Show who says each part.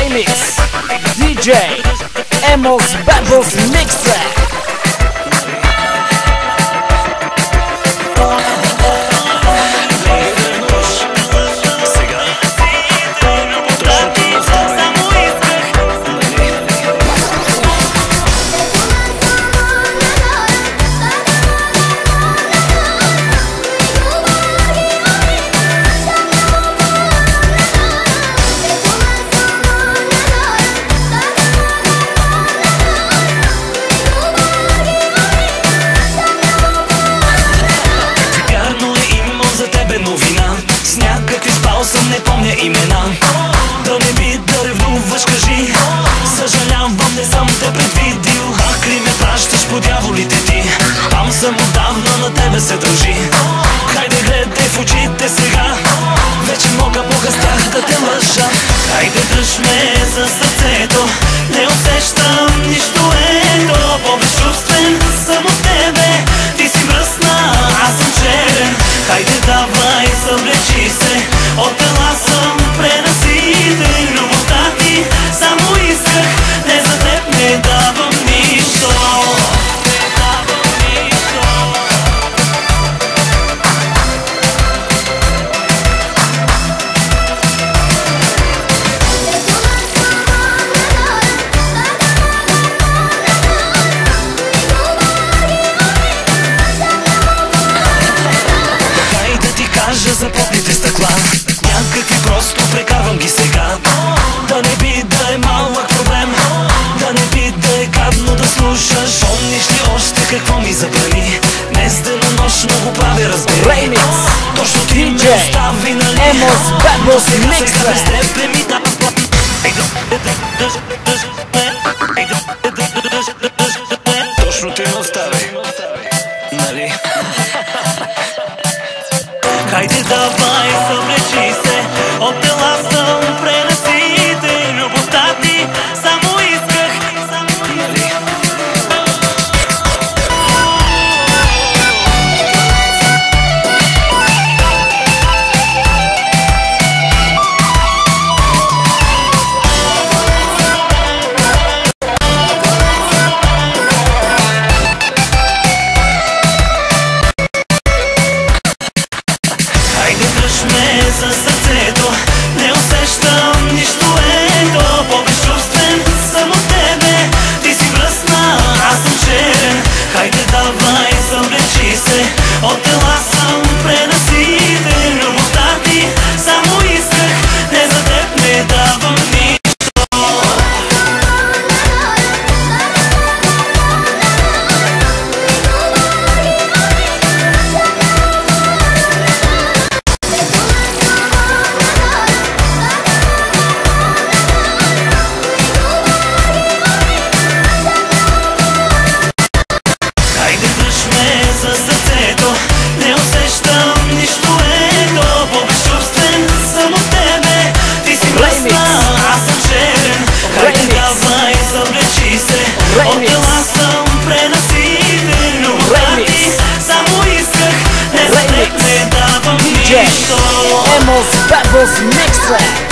Speaker 1: Remix DJ Emos Bubbles Mixer.
Speaker 2: Не помня имена. Да не би да ревнуваш, кажи. Съжалявам, не съм те предвидил. Ах ли ме пращаш по дяволите ти? Там съм отдавна, на тебе се дължи. Хайде гледай в очите сега. Вече мога с тях да те лъжа. Хайде дръж ме за сърцето. Не усещам нищо, ето. По-безчувствен съм от тебе. Ти си мръсна, аз съм черен. Хайде давай, съвлечи се. От тела съм пренаситен. Любовта ти само исках. Не за теб не давам нищо. Така да ти кажа за попните стъкла. Някакви просто прекарвам ги сега. Да не би да е малък проблем. Да не би да е гадно да слушаш. Помниш ли още какво ми забрани? Днес денонощно го правя, разбери. Точно ти ме остави, нали?
Speaker 1: Emos Bubbles Mixer.
Speaker 2: Точно ти ме остави, нали? Хайде давай, съвлечи се. От тела съм пренаситен. Любовта ти само исках. Нали? Хайде дръж ме за сърцето. Не усещам нищо, ето. По-безчувствен съм от тебе. Ти си мръсна, аз съм черен. Хайде давай, съвлечи се. От тела съм пренаситен. Любовта ти само исках. Не за теб не давам нищо. Хайде дръж ме за сърцето. Не усещам нищо, ето. По-безчувствен съм от тебе. Ти си мръсна, аз съм черен. Хайде давай, съвлечи се. От тела съм пренаситен. Любовта ти само исках. Не за теб не давам нищо.
Speaker 1: Emos Bubbles Mixer.